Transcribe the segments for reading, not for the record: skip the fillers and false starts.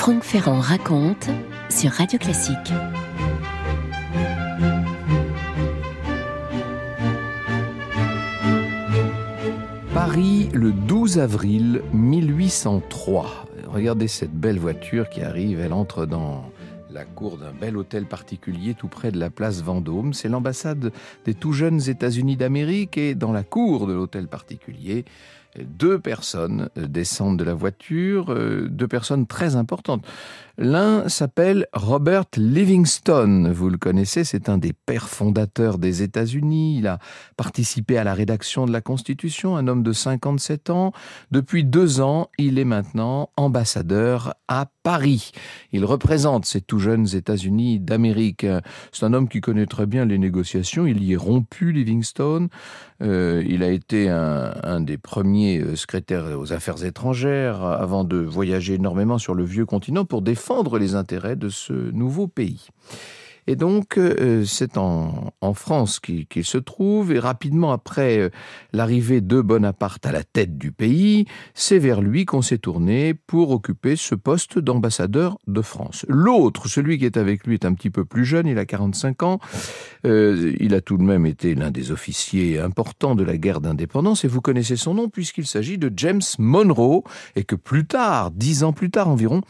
Franck Ferrand raconte sur Radio Classique. Paris, le 12 avril 1803. Regardez cette belle voiture qui arrive, elle entre dans la cour d'un bel hôtel particulier tout près de la place Vendôme. C'est l'ambassade des tout jeunes États-Unis d'Amérique et dans la cour de l'hôtel particulier, deux personnes descendent de la voiture, deux personnes très importantes. L'un s'appelle Robert Livingston, vous le connaissez, c'est un des pères fondateurs des États-Unis. Il a participé à la rédaction de la Constitution, un homme de 57 ans. Depuis 2 ans, il est maintenant ambassadeur à Paris. Il représente ces tout jeunes États-Unis d'Amérique. C'est un homme qui connaît très bien les négociations, il y est rompu, Livingston. Il a été un des premiers secrétaires aux affaires étrangères avant de voyager énormément sur le vieux continent pour défendre les intérêts de ce nouveau pays. Et donc, c'est en France qu'il se trouve, et rapidement après l'arrivée de Bonaparte à la tête du pays, c'est vers lui qu'on s'est tourné pour occuper ce poste d'ambassadeur de France. L'autre, celui qui est avec lui, est un petit peu plus jeune, il a 45 ans, il a tout de même été l'un des officiers importants de la guerre d'indépendance, et vous connaissez son nom puisqu'il s'agit de James Monroe, et que plus tard, 10 ans plus tard environ,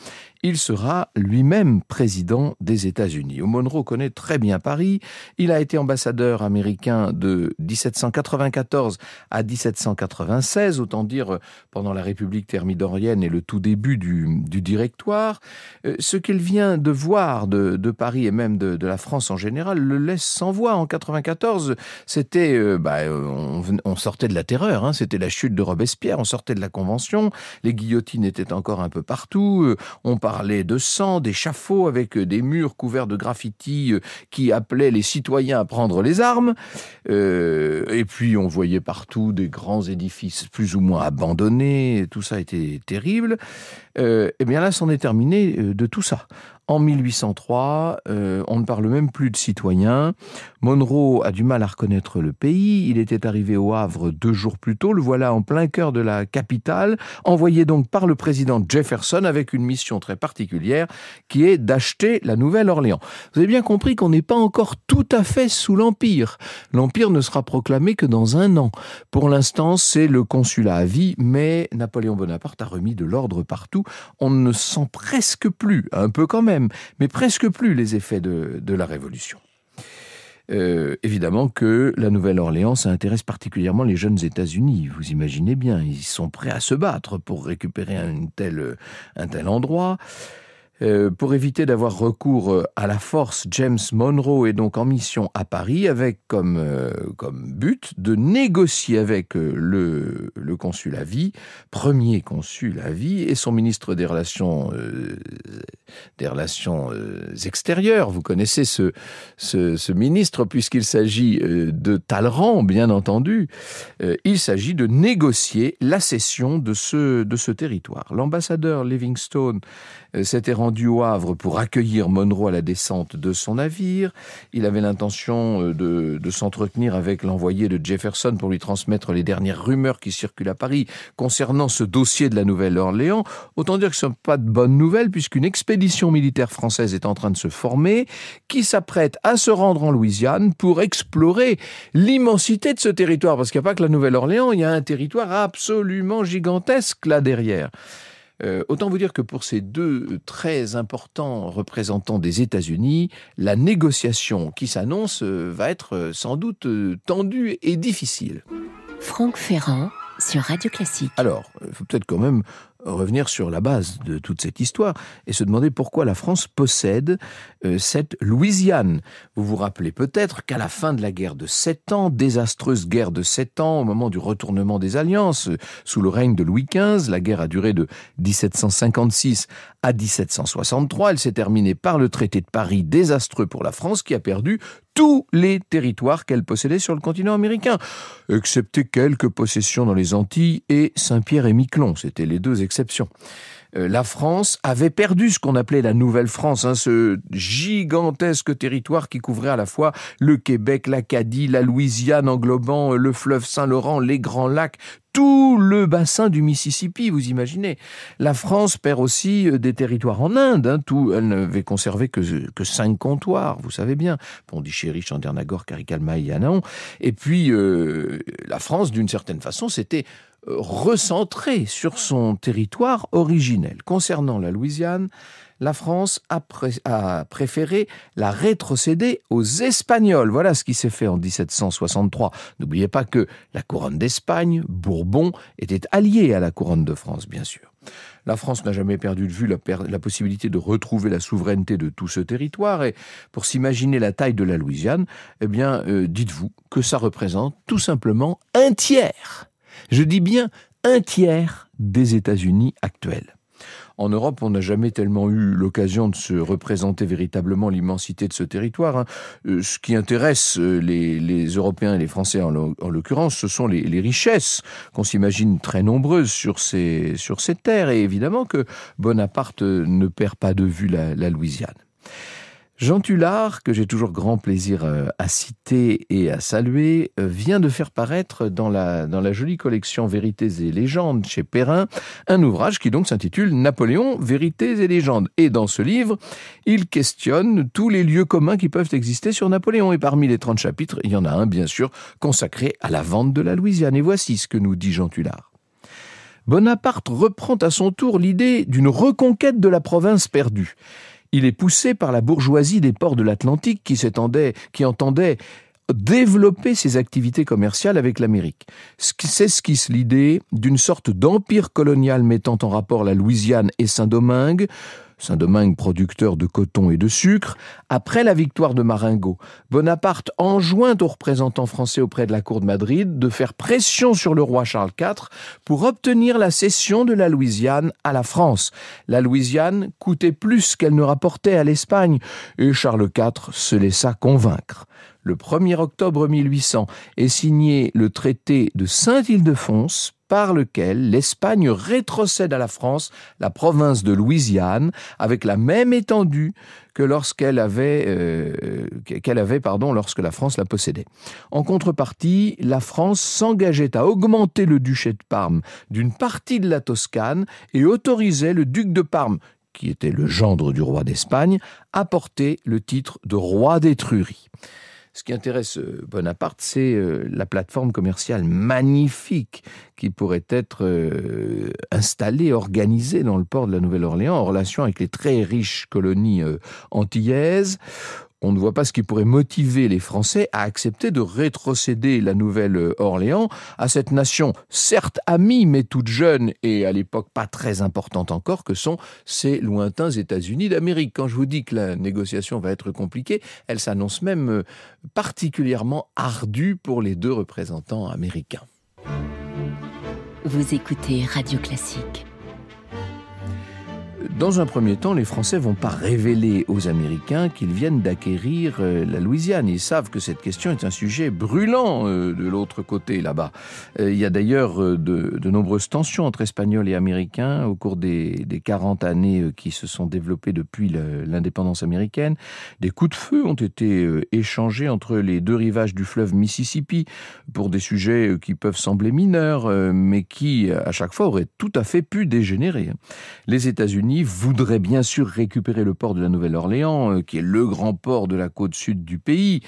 il sera lui-même président des États-Unis. Monroe connaît très bien Paris. Il a été ambassadeur américain de 1794 à 1796, autant dire pendant la République thermidorienne et le tout début du Directoire. Ce qu'il vient de voir de Paris et même de la France en général le laisse sans voix. En 94, c'était, on sortait de la terreur, c'était la chute de Robespierre, on sortait de la Convention, les guillotines étaient encore un peu partout, on parlait de sang, d'échafauds avec des murs couverts de graffitis qui appelaient les citoyens à prendre les armes. Et puis on voyait partout des grands édifices plus ou moins abandonnés. Tout ça était terrible. Et bien là, c'en est terminé de tout ça. En 1803, on ne parle même plus de citoyens. Monroe a du mal à reconnaître le pays. Il était arrivé au Havre 2 jours plus tôt. Le voilà en plein cœur de la capitale, envoyé donc par le président Jefferson avec une mission très particulière qui est d'acheter la Nouvelle-Orléans. Vous avez bien compris qu'on n'est pas encore tout à fait sous l'Empire. L'Empire ne sera proclamé que dans 1 an. Pour l'instant, c'est le consulat à vie, mais Napoléon Bonaparte a remis de l'ordre partout. On ne sent presque plus, un peu quand même, mais presque plus les effets de la Révolution. Évidemment que la Nouvelle-Orléans, ça intéresse particulièrement les jeunes États-Unis. Vous imaginez bien, ils sont prêts à se battre pour récupérer un tel endroit. Pour éviter d'avoir recours à la force, James Monroe est donc en mission à Paris avec comme but de négocier avec le consul à vie, premier consul à vie, et son ministre des Relations extérieures. Vous connaissez ce ministre puisqu'il s'agit de Talleyrand, bien entendu. Il s'agit de négocier la cession de ce territoire. L'ambassadeur Livingstone s'était rendu au Havre pour accueillir Monroe à la descente de son navire. Il avait l'intention de s'entretenir avec l'envoyé de Jefferson pour lui transmettre les dernières rumeurs qui circulent à Paris concernant ce dossier de la Nouvelle-Orléans. Autant dire que ce ne sont pas de bonnes nouvelles puisqu'une expédition militaire française est en train de se former qui s'apprête à se rendre en Louisiane pour explorer l'immensité de ce territoire. Parce qu'il n'y a pas que la Nouvelle-Orléans, il y a un territoire absolument gigantesque là derrière. Autant vous dire que pour ces deux très importants représentants des États-Unis, la négociation qui s'annonce va être sans doute tendue et difficile. Franck Ferrand sur Radio Classique. Alors, il faut peut-être quand même revenir sur la base de toute cette histoire et se demander pourquoi la France possède cette Louisiane. Vous vous rappelez peut-être qu'à la fin de la guerre de 7 ans, désastreuse guerre de 7 ans, au moment du retournement des alliances, sous le règne de Louis XV, la guerre a duré de 1756 à 1763, elle s'est terminée par le traité de Paris, désastreux pour la France, qui a perdu tous les territoires qu'elle possédait sur le continent américain, excepté quelques possessions dans les Antilles et Saint-Pierre et Miquelon, c'était les 2 exceptions. la France avait perdu ce qu'on appelait la Nouvelle-France, ce gigantesque territoire qui couvrait à la fois le Québec, l'Acadie, la Louisiane, englobant le fleuve Saint-Laurent, les Grands Lacs, tout le bassin du Mississippi, vous imaginez. La France perd aussi des territoires en Inde. Elle n'avait conservé que 5 comptoirs, vous savez bien. Pondichéry, Chandernagore, Karikal, et Anaon. Et puis, la France, d'une certaine façon, s'était recentrée sur son territoire originel. Concernant la Louisiane, la France a préféré la rétrocéder aux Espagnols. Voilà ce qui s'est fait en 1763. N'oubliez pas que la couronne d'Espagne, Bourbon, était alliée à la couronne de France, bien sûr. La France n'a jamais perdu de vue la possibilité de retrouver la souveraineté de tout ce territoire. Et pour s'imaginer la taille de la Louisiane, dites-vous que ça représente tout simplement un tiers. Je dis bien un tiers des États-Unis actuels. En Europe, on n'a jamais tellement eu l'occasion de se représenter véritablement l'immensité de ce territoire. Ce qui intéresse les Européens et les Français en l'occurrence, ce sont les richesses qu'on s'imagine très nombreuses sur ces terres. Et évidemment que Bonaparte ne perd pas de vue la Louisiane. Jean Tullard, que j'ai toujours grand plaisir à citer et à saluer, vient de faire paraître dans la jolie collection Vérités et légendes chez Perrin, un ouvrage qui donc s'intitule Napoléon, Vérités et légendes. Et dans ce livre, il questionne tous les lieux communs qui peuvent exister sur Napoléon. Et parmi les 30 chapitres, il y en a un, bien sûr, consacré à la vente de la Louisiane. Et voici ce que nous dit Jean Tullard. Bonaparte reprend à son tour l'idée d'une reconquête de la province perdue. Il est poussé par la bourgeoisie des ports de l'Atlantique qui entendait développer ses activités commerciales avec l'Amérique. S'esquisse l'idée d'une sorte d'empire colonial mettant en rapport la Louisiane et Saint-Domingue, producteur de coton et de sucre, après la victoire de Marengo. Bonaparte enjoint aux représentants français auprès de la cour de Madrid de faire pression sur le roi Charles IV pour obtenir la cession de la Louisiane à la France. La Louisiane coûtait plus qu'elle ne rapportait à l'Espagne et Charles IV se laissa convaincre. Le 1er octobre 1800 est signé le traité de Saint-Ildefonse par lequel l'Espagne rétrocède à la France la province de Louisiane avec la même étendue que lorsque la France la possédait. En contrepartie, la France s'engageait à augmenter le duché de Parme d'une partie de la Toscane et autorisait le duc de Parme, qui était le gendre du roi d'Espagne, à porter le titre de roi d'Étrurie. Ce qui intéresse Bonaparte, c'est la plateforme commerciale magnifique qui pourrait être installée, organisée dans le port de la Nouvelle-Orléans en relation avec les très riches colonies antillaises. On ne voit pas ce qui pourrait motiver les Français à accepter de rétrocéder la Nouvelle-Orléans à cette nation, certes amie, mais toute jeune et à l'époque pas très importante encore, que sont ces lointains États-Unis d'Amérique. Quand je vous dis que la négociation va être compliquée, elle s'annonce même particulièrement ardue pour les deux représentants américains. Vous écoutez Radio Classique. Dans un premier temps, les Français vont pas révéler aux Américains qu'ils viennent d'acquérir la Louisiane. Ils savent que cette question est un sujet brûlant de l'autre côté, là-bas. Il y a d'ailleurs de nombreuses tensions entre Espagnols et Américains au cours des 40 années qui se sont développées depuis l'indépendance américaine. Des coups de feu ont été échangés entre les deux rivages du fleuve Mississippi pour des sujets qui peuvent sembler mineurs, mais qui, à chaque fois, auraient tout à fait pu dégénérer. Les États-Unis voudraient bien sûr récupérer le port de la Nouvelle-Orléans, qui est le grand port de la côte sud du pays.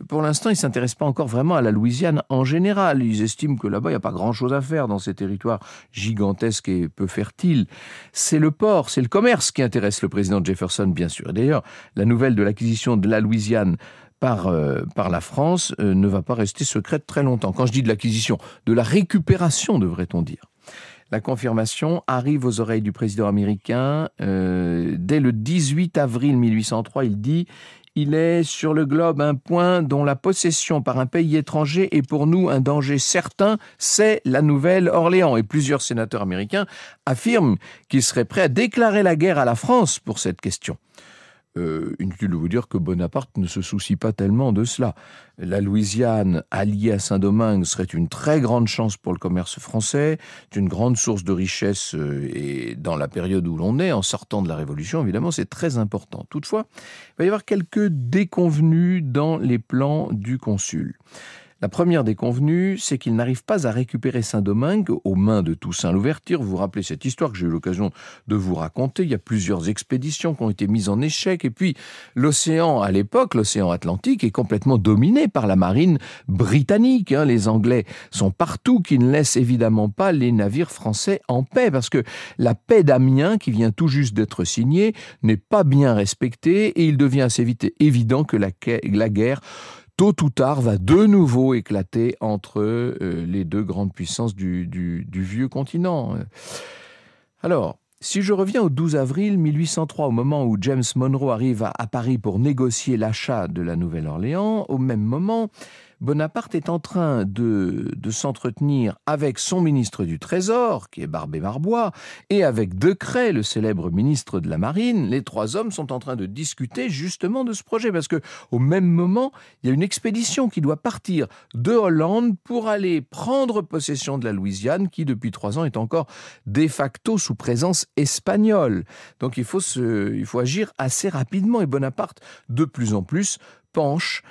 Pour l'instant, ils ne s'intéressent pas encore vraiment à la Louisiane en général. Ils estiment que là-bas, il n'y a pas grand-chose à faire dans ces territoires gigantesques et peu fertiles. C'est le port, c'est le commerce qui intéresse le président Jefferson, bien sûr. Et d'ailleurs, la nouvelle de l'acquisition de la Louisiane par la France ne va pas rester secrète très longtemps. Quand je dis de l'acquisition, de la récupération, devrait-on dire. La confirmation arrive aux oreilles du président américain. Dès le 18 avril 1803, il dit « Il est sur le globe un point dont la possession par un pays étranger est pour nous un danger certain, c'est la Nouvelle-Orléans. » Et plusieurs sénateurs américains affirment qu'ils seraient prêts à déclarer la guerre à la France pour cette question. Inutile de vous dire que Bonaparte ne se soucie pas tellement de cela. La Louisiane, alliée à Saint-Domingue, serait une très grande chance pour le commerce français, une grande source de richesse, et dans la période où l'on est, en sortant de la Révolution, évidemment, c'est très important. Toutefois, il va y avoir quelques déconvenues dans les plans du consul. La première déconvenue, c'est qu'il n'arrive pas à récupérer Saint-Domingue aux mains de Toussaint Louverture. Vous vous rappelez cette histoire que j'ai eu l'occasion de vous raconter. Il y a plusieurs expéditions qui ont été mises en échec. Et puis, l'océan, à l'époque, l'océan Atlantique, est complètement dominé par la marine britannique. Les Anglais sont partout, qui ne laissent évidemment pas les navires français en paix. Parce que la paix d'Amiens, qui vient tout juste d'être signée, n'est pas bien respectée. Et il devient assez vite évident que la guerre, tôt ou tard, va de nouveau éclater entre les deux grandes puissances du vieux continent. Alors, si je reviens au 12 avril 1803, au moment où James Monroe arrive à Paris pour négocier l'achat de la Nouvelle-Orléans, au même moment, Bonaparte est en train de s'entretenir avec son ministre du Trésor, qui est Barbé-Marbois, et avec Decrès, le célèbre ministre de la Marine. Les trois hommes sont en train de discuter justement de ce projet, parce que au même moment, il y a une expédition qui doit partir de Hollande pour aller prendre possession de la Louisiane, qui depuis 3 ans est encore de facto sous présence espagnole. Donc il faut agir assez rapidement, et Bonaparte, de plus en plus, penche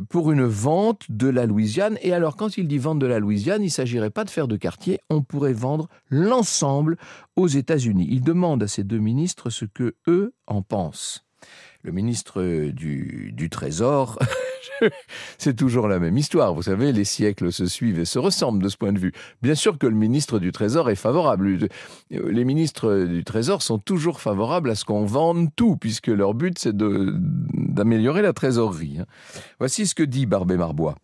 pour une vente de la Louisiane. Et alors, quand il dit vente de la Louisiane, il ne s'agirait pas de faire de quartier, on pourrait vendre l'ensemble aux États-Unis. Il demande à ces deux ministres ce que eux en pensent. Le ministre du Trésor, c'est toujours la même histoire. Vous savez, les siècles se suivent et se ressemblent de ce point de vue. Bien sûr que le ministre du Trésor est favorable. Les ministres du Trésor sont toujours favorables à ce qu'on vende tout, puisque leur but, c'est d'améliorer la trésorerie. Voici ce que dit Barbé-Marbois.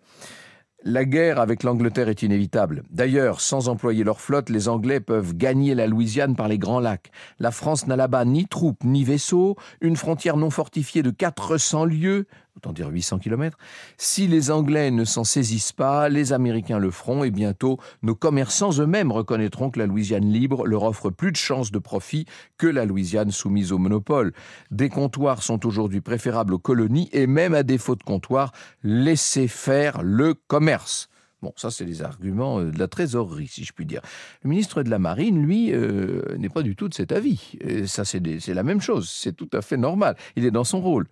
La guerre avec l'Angleterre est inévitable. D'ailleurs, sans employer leur flotte, les Anglais peuvent gagner la Louisiane par les Grands Lacs. La France n'a là-bas ni troupes ni vaisseaux, une frontière non fortifiée de 400 lieues, autant dire 800 km. Si les Anglais ne s'en saisissent pas, les Américains le feront et bientôt, nos commerçants eux-mêmes reconnaîtront que la Louisiane libre leur offre plus de chances de profit que la Louisiane soumise au monopole. Des comptoirs sont aujourd'hui préférables aux colonies et même à défaut de comptoirs, laissez faire le commerce. Bon, ça, c'est les arguments de la trésorerie, si je puis dire. Le ministre de la Marine, lui, n'est pas du tout de cet avis. Et ça, c'est la même chose. C'est tout à fait normal. Il est dans son rôle.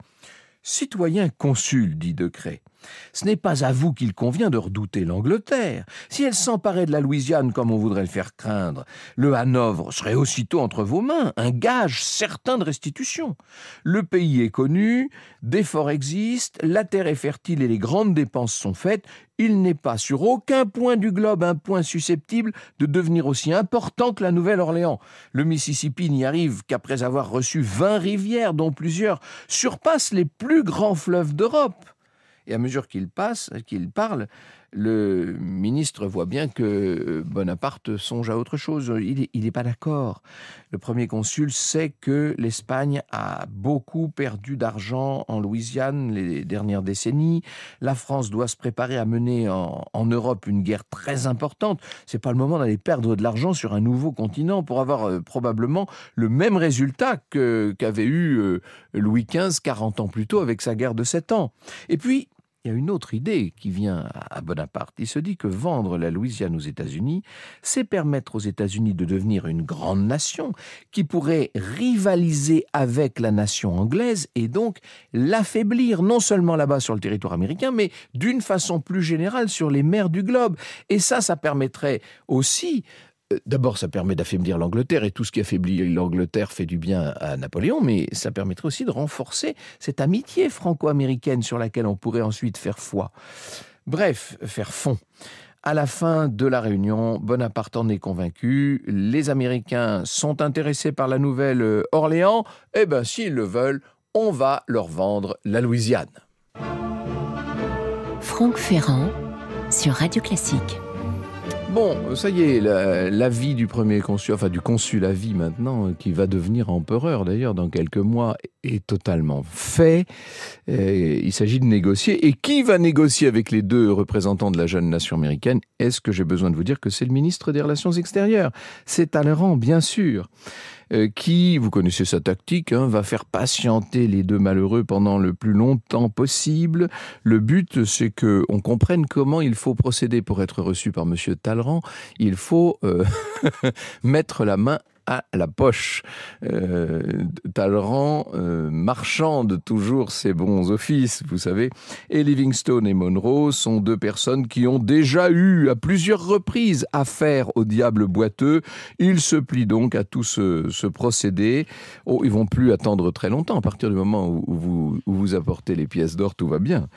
Citoyen consul, dit Decrès, ce n'est pas à vous qu'il convient de redouter l'Angleterre. Si elle s'emparait de la Louisiane comme on voudrait le faire craindre, le Hanovre serait aussitôt entre vos mains, un gage certain de restitution. Le pays est connu, des forts existent, la terre est fertile et les grandes dépenses sont faites. Il n'est pas sur aucun point du globe un point susceptible de devenir aussi important que la Nouvelle-Orléans. Le Mississippi n'y arrive qu'après avoir reçu 20 rivières, dont plusieurs surpassent les plus grands fleuves d'Europe. Et à mesure qu'il parle, le ministre voit bien que Bonaparte songe à autre chose. Il n'est pas d'accord. Le premier consul sait que l'Espagne a beaucoup perdu d'argent en Louisiane les dernières décennies. La France doit se préparer à mener en Europe une guerre très importante. C'est pas le moment d'aller perdre de l'argent sur un nouveau continent pour avoir probablement le même résultat qu'avait eu Louis XV 40 ans plus tôt avec sa guerre de 7 ans. Et puis, il y a une autre idée qui vient à Bonaparte. Il se dit que vendre la Louisiane aux États-Unis, c'est permettre aux États-Unis de devenir une grande nation qui pourrait rivaliser avec la nation anglaise et donc l'affaiblir non seulement là-bas sur le territoire américain, mais d'une façon plus générale sur les mers du globe. Et ça permettrait aussi... D'abord, ça permet d'affaiblir l'Angleterre, et tout ce qui affaiblit l'Angleterre fait du bien à Napoléon, mais ça permettrait aussi de renforcer cette amitié franco-américaine sur laquelle on pourrait ensuite faire foi. Bref, faire fond. À la fin de la réunion, Bonaparte en est convaincu. Les Américains sont intéressés par la Nouvelle-Orléans. Eh bien, s'ils le veulent, on va leur vendre la Louisiane. Franck Ferrand sur Radio Classique. Bon, ça y est, l'avis du premier consul, enfin du consul à vie maintenant, qui va devenir empereur d'ailleurs dans quelques mois, est totalement fait. Il s'agit de négocier. Et qui va négocier avec les deux représentants de la jeune nation américaine? Est-ce que j'ai besoin de vous dire que c'est le ministre des Relations extérieures? C'est Talleyrand, bien sûr. qui, vous connaissez sa tactique, va faire patienter les deux malheureux pendant le plus longtemps possible. Le but, c'est qu'on comprenne comment il faut procéder pour être reçu par Monsieur Talleyrand. Il faut mettre la main à la poche. Talleyrand marchande toujours ses bons offices, vous savez. Et Livingstone et Monroe sont deux personnes qui ont déjà eu à plusieurs reprises affaire au diable boiteux. Ils se plient donc à tout ce procédé. Ils vont plus attendre très longtemps. À partir du moment où vous apportez les pièces d'or, tout va bien.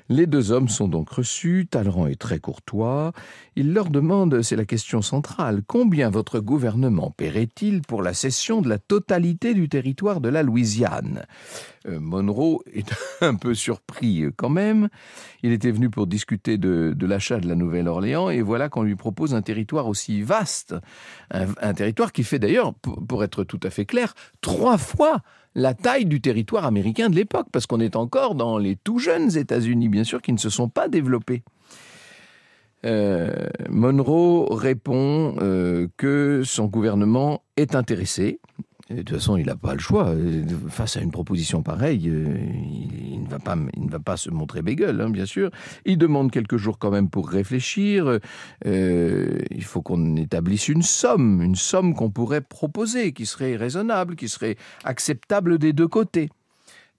Les deux hommes sont donc reçus. Talleyrand est très courtois. Il leur demande, c'est la question centrale, combien votre gouvernement paierait-il pour la cession de la totalité du territoire de la Louisiane ? Monroe est un peu surpris quand même. Il était venu pour discuter de l'achat de la Nouvelle-Orléans et voilà qu'on lui propose un territoire aussi vaste. Un territoire qui fait d'ailleurs, pour être tout à fait clair, 3 fois la taille du territoire américain de l'époque, parce qu'on est encore dans les tout jeunes États-Unis, bien sûr, qui ne se sont pas développés. Monroe répond que son gouvernement est intéressé. Et de toute façon, il n'a pas le choix. Face à une proposition pareille, il ne va pas se montrer bégueule, bien sûr. Il demande quelques jours quand même pour réfléchir. Il faut qu'on établisse une somme qu'on pourrait proposer, qui serait raisonnable, qui serait acceptable des deux côtés.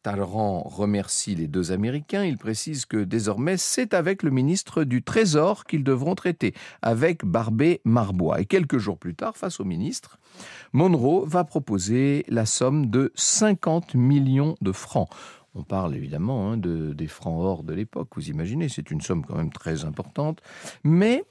Talleyrand remercie les deux Américains. Il précise que désormais, c'est avec le ministre du Trésor qu'ils devront traiter, avec Barbé-Marbois. Et quelques jours plus tard, face au ministre, Monroe va proposer la somme de 50 millions de francs. On parle évidemment des francs or de l'époque, vous imaginez, c'est une somme quand même très importante. Mais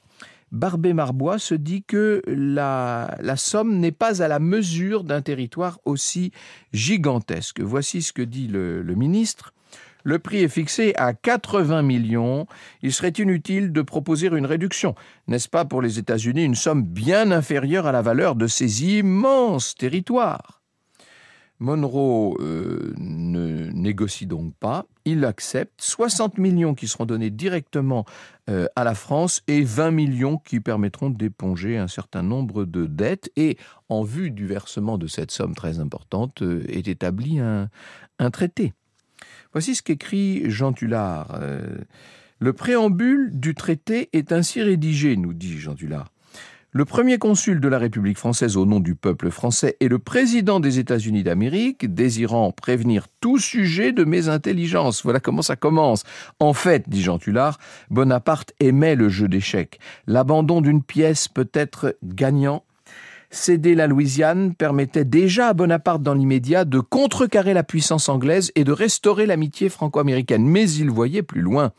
Barbé-Marbois se dit que la somme n'est pas à la mesure d'un territoire aussi gigantesque. Voici ce que dit le ministre. Le prix est fixé à 80 millions. Il serait inutile de proposer une réduction. N'est-ce pas pour les États-Unis une somme bien inférieure à la valeur de ces immenses territoires ? Monroe ne négocie donc pas, il accepte 60 millions qui seront donnés directement à la France et 20 millions qui permettront d'éponger un certain nombre de dettes. Et en vue du versement de cette somme très importante est établi un traité. Voici ce qu'écrit Jean Tullard. Le préambule du traité est ainsi rédigé, nous dit Jean Tullard. Le premier consul de la République française au nom du peuple français est le président des États-Unis d'Amérique, désirant prévenir tout sujet de mes intelligences. Voilà comment ça commence. En fait, dit Jean Tullard, Bonaparte aimait le jeu d'échecs. L'abandon d'une pièce peut être gagnant. Céder la Louisiane permettait déjà à Bonaparte dans l'immédiat de contrecarrer la puissance anglaise et de restaurer l'amitié franco-américaine. Mais il voyait plus loin.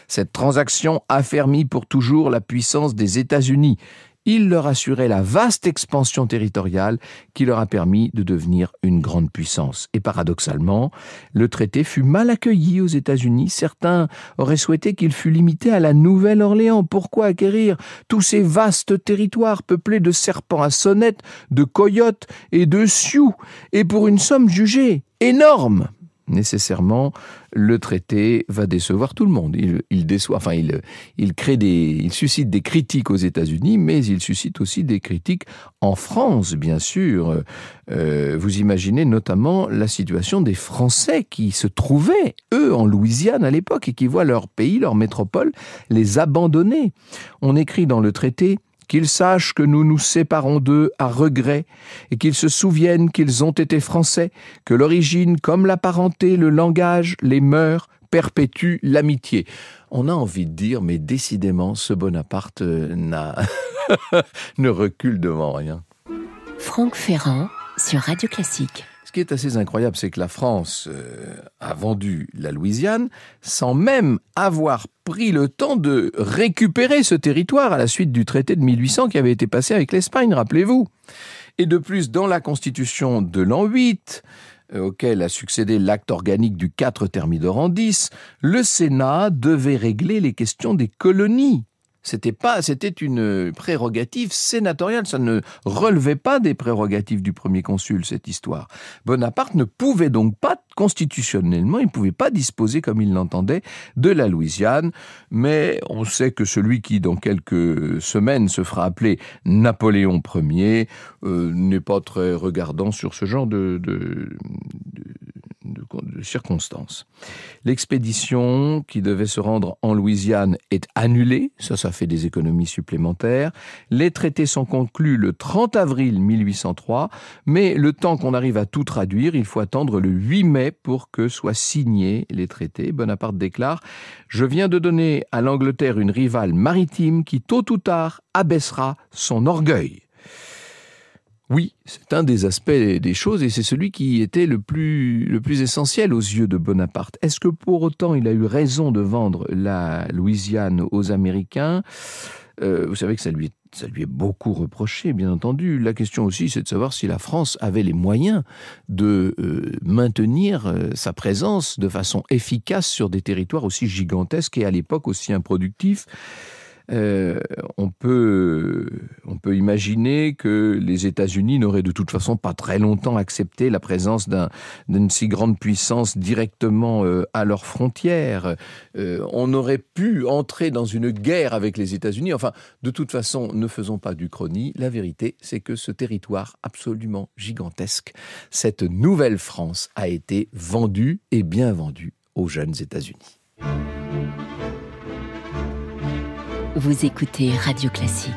Cette transaction affermit pour toujours la puissance des États-Unis. Il leur assurait la vaste expansion territoriale qui leur a permis de devenir une grande puissance. Et paradoxalement, le traité fut mal accueilli aux États-Unis. Certains auraient souhaité qu'il fût limité à la Nouvelle-Orléans. Pourquoi acquérir tous ces vastes territoires peuplés de serpents à sonnettes, de coyotes et de sioux, et pour une somme jugée énorme ? Nécessairement, le traité va décevoir tout le monde. Il suscite des critiques aux États-Unis, mais il suscite aussi des critiques en France, bien sûr. Vous imaginez notamment la situation des Français qui se trouvaient, eux, en Louisiane à l'époque, et qui voient leur pays, leur métropole, les abandonner. On écrit dans le traité qu'ils sachent que nous nous séparons d'eux à regret et qu'ils se souviennent qu'ils ont été français, que l'origine, comme la parenté, le langage, les mœurs, perpétuent l'amitié. On a envie de dire, mais décidément, ce Bonaparte ne recule devant rien. Franck Ferrand sur Radio Classique. Ce qui est assez incroyable, c'est que la France a vendu la Louisiane sans même avoir pris le temps de récupérer ce territoire à la suite du traité de 1800 qui avait été passé avec l'Espagne, rappelez-vous. Et de plus, dans la Constitution de l'an 8, auquel a succédé l'acte organique du 4 Thermidor en 10, le Sénat devait régler les questions des colonies. C'était une prérogative sénatoriale. Ça ne relevait pas des prérogatives du premier consul, cette histoire. Bonaparte ne pouvait donc pas, constitutionnellement, il ne pouvait pas disposer comme il l'entendait de la Louisiane. Mais on sait que celui qui, dans quelques semaines, se fera appeler Napoléon Ier, n'est pas très regardant sur ce genre de circonstances. L'expédition qui devait se rendre en Louisiane est annulée, ça fait des économies supplémentaires. Les traités sont conclus le 30 avril 1803, mais le temps qu'on arrive à tout traduire, il faut attendre le 8 mai pour que soient signés les traités. Bonaparte déclare « Je viens de donner à l'Angleterre une rivale maritime qui tôt ou tard abaissera son orgueil ». Oui, c'est un des aspects des choses et c'est celui qui était le plus essentiel aux yeux de Bonaparte. Est-ce que pour autant il a eu raison de vendre la Louisiane aux Américains ? Vous savez que ça lui est beaucoup reproché, bien entendu. La question aussi, c'est de savoir si la France avait les moyens de maintenir sa présence de façon efficace sur des territoires aussi gigantesques et à l'époque aussi improductifs. On peut imaginer que les États-Unis n'auraient de toute façon pas très longtemps accepté la présence d'une si grande puissance directement à leurs frontières. On aurait pu entrer dans une guerre avec les États-Unis. Enfin, de toute façon, ne faisons pas d'Uchronie. La vérité, c'est que ce territoire absolument gigantesque, cette nouvelle France, a été vendue et bien vendue aux jeunes États-Unis. Vous écoutez Radio Classique.